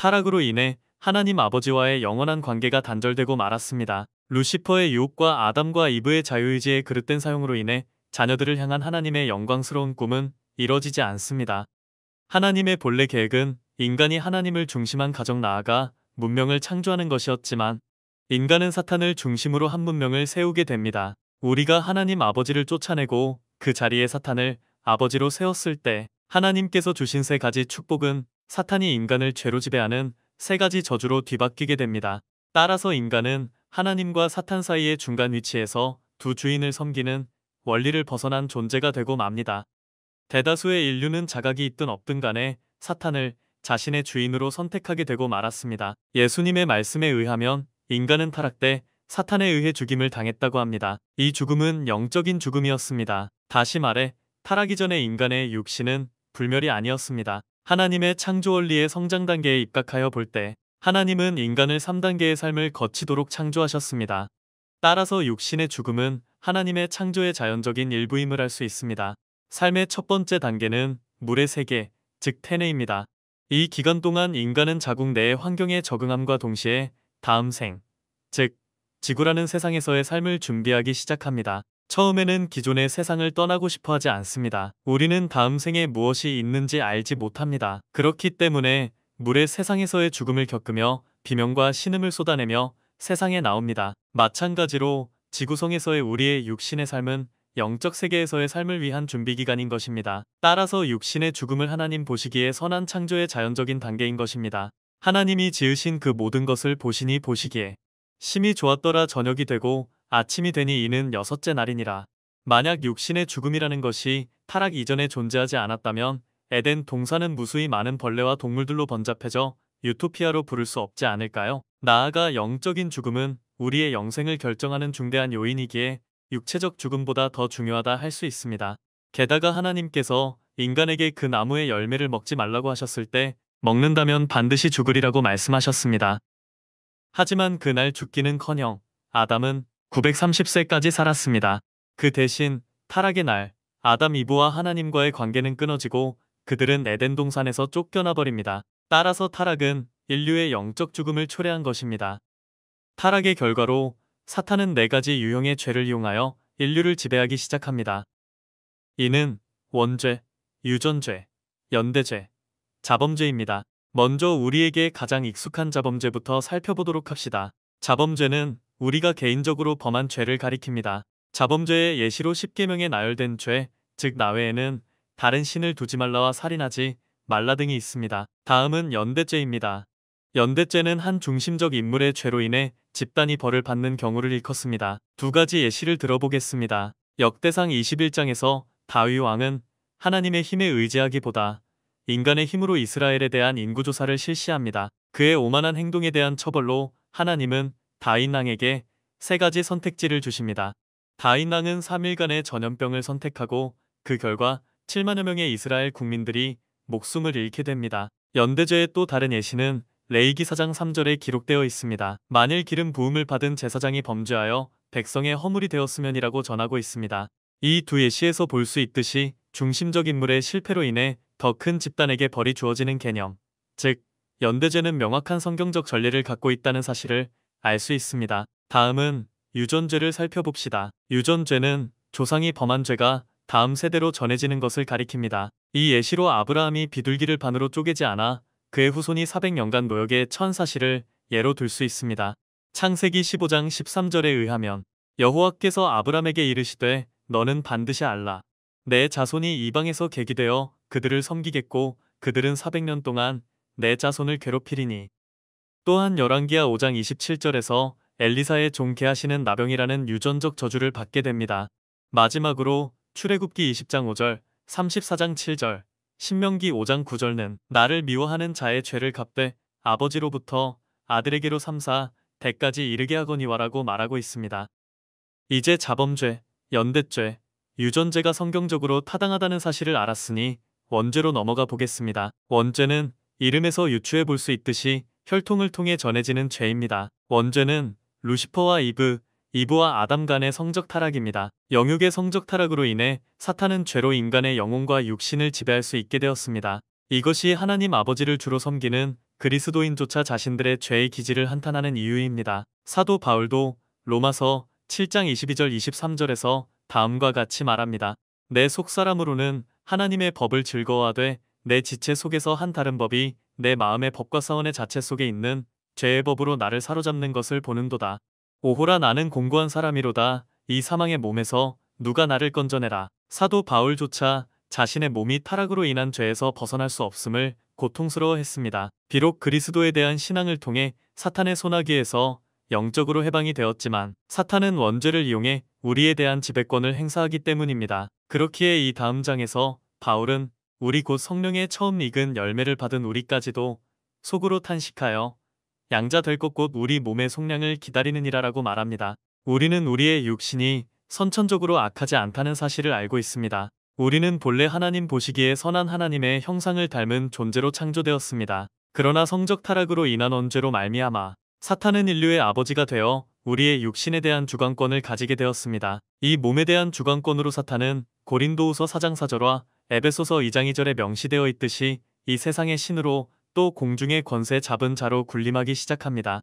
타락으로 인해 하나님 아버지와의 영원한 관계가 단절되고 말았습니다. 루시퍼의 유혹과 아담과 이브의 자유의지의 그릇된 사용으로 인해 자녀들을 향한 하나님의 영광스러운 꿈은 이뤄지지 않습니다. 하나님의 본래 계획은 인간이 하나님을 중심한 가정 나아가 문명을 창조하는 것이었지만 인간은 사탄을 중심으로 한 문명을 세우게 됩니다. 우리가 하나님 아버지를 쫓아내고 그 자리에 사탄을 아버지로 세웠을 때 하나님께서 주신 세 가지 축복은 사탄이 인간을 죄로 지배하는 세 가지 저주로 뒤바뀌게 됩니다. 따라서 인간은 하나님과 사탄 사이의 중간 위치에서 두 주인을 섬기는 원리를 벗어난 존재가 되고 맙니다. 대다수의 인류는 자각이 있든 없든 간에 사탄을 자신의 주인으로 선택하게 되고 말았습니다. 예수님의 말씀에 의하면 인간은 타락돼 사탄에 의해 죽임을 당했다고 합니다. 이 죽음은 영적인 죽음이었습니다. 다시 말해 타락 이전의 인간의 육신은 불멸이 아니었습니다. 하나님의 창조 원리의 성장 단계에 입각하여 볼 때 하나님은 인간을 3단계의 삶을 거치도록 창조하셨습니다. 따라서 육신의 죽음은 하나님의 창조의 자연적인 일부임을 알 수 있습니다. 삶의 첫 번째 단계는 물의 세계, 즉 태네입니다. 이 기간 동안 인간은 자국 내의 환경에 적응함과 동시에 다음 생, 즉 지구라는 세상에서의 삶을 준비하기 시작합니다. 처음에는 기존의 세상을 떠나고 싶어 하지 않습니다. 우리는 다음 생에 무엇이 있는지 알지 못합니다. 그렇기 때문에 물의 세상에서의 죽음을 겪으며 비명과 신음을 쏟아내며 세상에 나옵니다. 마찬가지로 지구성에서의 우리의 육신의 삶은 영적 세계에서의 삶을 위한 준비기간인 것입니다. 따라서 육신의 죽음을 하나님 보시기에 선한 창조의 자연적인 단계인 것입니다. 하나님이 지으신 그 모든 것을 보시니 보시기에 심히 좋았더라. 저녁이 되고 아침이 되니 이는 여섯째 날이니라. 만약 육신의 죽음이라는 것이 타락 이전에 존재하지 않았다면 에덴 동산은 무수히 많은 벌레와 동물들로 번잡해져 유토피아로 부를 수 없지 않을까요? 나아가 영적인 죽음은 우리의 영생을 결정하는 중대한 요인이기에 육체적 죽음보다 더 중요하다 할 수 있습니다. 게다가 하나님께서 인간에게 그 나무의 열매를 먹지 말라고 하셨을 때 먹는다면 반드시 죽으리라고 말씀하셨습니다. 하지만 그날 죽기는커녕 아담은 930세까지 살았습니다. 그 대신 타락의 날 아담 이브와 하나님과의 관계는 끊어지고 그들은 에덴 동산에서 쫓겨나 버립니다. 따라서 타락은 인류의 영적 죽음을 초래한 것입니다. 타락의 결과로 사탄은 4가지 유형의 죄를 이용하여 인류를 지배하기 시작합니다. 이는 원죄, 유전죄, 연대죄, 자범죄입니다. 먼저 우리에게 가장 익숙한 자범죄부터 살펴보도록 합시다. 자범죄는 우리가 개인적으로 범한 죄를 가리킵니다. 자범죄의 예시로 10계명에 나열된 죄, 즉 나외에는 다른 신을 두지 말라와 살인하지 말라 등이 있습니다. 다음은 연대죄입니다. 연대죄는 한 중심적 인물의 죄로 인해 집단이 벌을 받는 경우를 일컫습니다. 2가지 예시를 들어보겠습니다. 역대상 21장에서 다윗 왕은 하나님의 힘에 의지하기보다 인간의 힘으로 이스라엘에 대한 인구조사를 실시합니다. 그의 오만한 행동에 대한 처벌로 하나님은 다윗 왕에게 3가지 선택지를 주십니다. 다윗 왕은 3일간의 전염병을 선택하고 그 결과 7만여 명의 이스라엘 국민들이 목숨을 잃게 됩니다. 연대죄의 또 다른 예시는 레위기 4장 3절에 기록되어 있습니다. 만일 기름 부음을 받은 제사장이 범죄하여 백성의 허물이 되었으면이라고 전하고 있습니다. 이 두 예시에서 볼 수 있듯이 중심적 인물의 실패로 인해 더 큰 집단에게 벌이 주어지는 개념, 즉 연대죄는 명확한 성경적 전례를 갖고 있다는 사실을 알 수 있습니다. 다음은 유전죄를 살펴봅시다. 유전죄는 조상이 범한 죄가 다음 세대로 전해지는 것을 가리킵니다. 이 예시로 아브라함이 비둘기를 반으로 쪼개지 않아 그의 후손이 400년간 노역에 처한 사실을 예로 들 수 있습니다. 창세기 15장 13절에 의하면 여호와께서 아브람에게 이르시되 너는 반드시 알라. 내 자손이 이방에서 계기되어 그들을 섬기겠고 그들은 400년 동안 내 자손을 괴롭히리니. 또한 열왕기하 5장 27절에서 엘리사의 종 게하시는 나병이라는 유전적 저주를 받게 됩니다. 마지막으로 출애굽기 20장 5절, 34장 7절, 신명기 5장 9절는 나를 미워하는 자의 죄를 갚되 아버지로부터 아들에게로 삼사 대까지 이르게 하거니와라고 말하고 있습니다. 이제 자범죄, 연대죄, 유전죄가 성경적으로 타당하다는 사실을 알았으니 원죄로 넘어가 보겠습니다. 원죄는 이름에서 유추해 볼 수 있듯이 혈통을 통해 전해지는 죄입니다. 원죄는 루시퍼와 이브와 아담 간의 성적 타락입니다. 영육의 성적 타락으로 인해 사탄은 죄로 인간의 영혼과 육신을 지배할 수 있게 되었습니다. 이것이 하나님 아버지를 주로 섬기는 그리스도인조차 자신들의 죄의 기질을 한탄하는 이유입니다. 사도 바울도 로마서 7장 22절 23절에서 다음과 같이 말합니다. 내 속사람으로는 하나님의 법을 즐거워하되 내 지체 속에서 한 다른 법이 내 마음의 법과 싸우는 자체 속에 있는 죄의 법으로 나를 사로잡는 것을 보는도다. 오호라 나는 공고한 사람이로다. 이 사망의 몸에서 누가 나를 건져내라. 사도 바울조차 자신의 몸이 타락으로 인한 죄에서 벗어날 수 없음을 고통스러워했습니다. 비록 그리스도에 대한 신앙을 통해 사탄의 소나기에서 영적으로 해방이 되었지만 사탄은 원죄를 이용해 우리에 대한 지배권을 행사하기 때문입니다. 그렇기에 이 다음 장에서 바울은 우리 곧 성령의 처음 익은 열매를 받은 우리까지도 속으로 탄식하여 양자 될 것 곧 우리 몸의 속량을 기다리느니라라고 말합니다. 우리는 우리의 육신이 선천적으로 악하지 않다는 사실을 알고 있습니다. 우리는 본래 하나님 보시기에 선한 하나님의 형상을 닮은 존재로 창조되었습니다. 그러나 성적 타락으로 인한 원죄로 말미암아 사탄은 인류의 아버지가 되어 우리의 육신에 대한 주관권을 가지게 되었습니다. 이 몸에 대한 주관권으로 사탄은 고린도후서 4장 4절과 에베소서 2장 2절에 명시되어 있듯이 이 세상의 신으로 또 공중의 권세 잡은 자로 군림하기 시작합니다.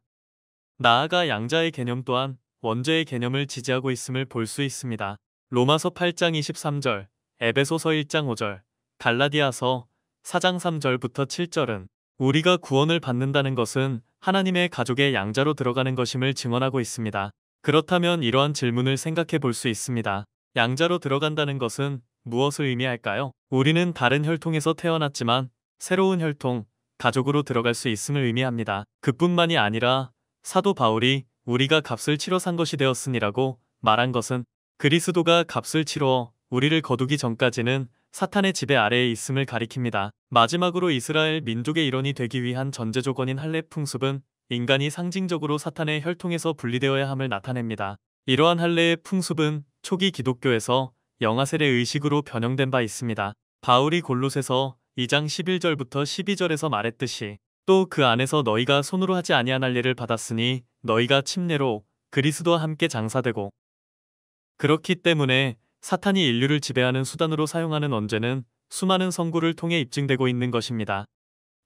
나아가 양자의 개념 또한 원죄의 개념을 지지하고 있음을 볼 수 있습니다. 로마서 8장 23절, 에베소서 1장 5절, 갈라디아서 4장 3절부터 7절은 우리가 구원을 받는다는 것은 하나님의 가족의 양자로 들어가는 것임을 증언하고 있습니다. 그렇다면 이러한 질문을 생각해 볼 수 있습니다. 양자로 들어간다는 것은 무엇을 의미할까요? 우리는 다른 혈통에서 태어났지만 새로운 혈통, 가족으로 들어갈 수 있음을 의미합니다. 그뿐만이 아니라 사도 바울이 우리가 값을 치러 산 것이 되었으니라고 말한 것은 그리스도가 값을 치러 우리를 거두기 전까지는 사탄의 지배 아래에 있음을 가리킵니다. 마지막으로 이스라엘 민족의 일원이 되기 위한 전제 조건인 할례 풍습은 인간이 상징적으로 사탄의 혈통에서 분리되어야 함을 나타냅니다. 이러한 할례의 풍습은 초기 기독교에서 영아세례 의식으로 변형된 바 있습니다. 바울이 골로새서 2장 11절부터 12절에서 말했듯이 또 그 안에서 너희가 손으로 하지 아니한 할례를 받았으니 너희가 침례로 그리스도와 함께 장사되고 그렇기 때문에 사탄이 인류를 지배하는 수단으로 사용하는 원죄는 수많은 선구를 통해 입증되고 있는 것입니다.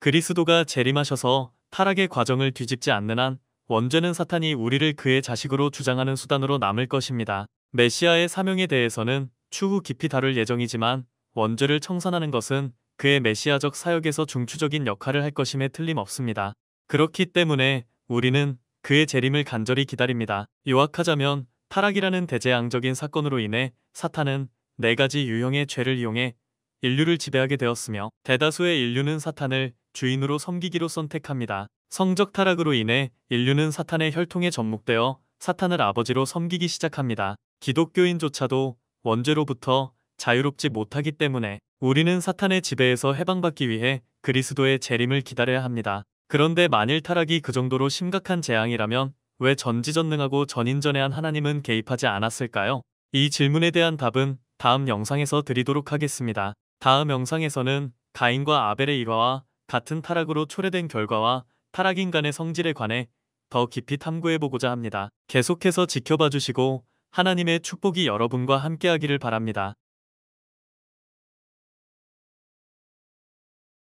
그리스도가 재림하셔서 타락의 과정을 뒤집지 않는 한 원죄는 사탄이 우리를 그의 자식으로 주장하는 수단으로 남을 것입니다. 메시아의 사명에 대해서는 추후 깊이 다룰 예정이지만 원죄를 청산하는 것은 그의 메시아적 사역에서 중추적인 역할을 할 것임에 틀림없습니다. 그렇기 때문에 우리는 그의 재림을 간절히 기다립니다. 요약하자면 타락이라는 대재앙적인 사건으로 인해 사탄은 4가지 유형의 죄를 이용해 인류를 지배하게 되었으며 대다수의 인류는 사탄을 주인으로 섬기기로 선택합니다. 성적 타락으로 인해 인류는 사탄의 혈통에 접목되어 사탄을 아버지로 섬기기 시작합니다. 기독교인조차도 원죄로부터 자유롭지 못하기 때문에 우리는 사탄의 지배에서 해방받기 위해 그리스도의 재림을 기다려야 합니다. 그런데 만일 타락이 그 정도로 심각한 재앙이라면 왜 전지전능하고 전인전애한 하나님은 개입하지 않았을까요? 이 질문에 대한 답은 다음 영상에서 드리도록 하겠습니다. 다음 영상에서는 가인과 아벨의 일화와 같은 타락으로 초래된 결과와 타락인간의 성질에 관해 더 깊이 탐구해보고자 합니다. 계속해서 지켜봐 주시고 하나님의 축복이 여러분과 함께하기를 바랍니다.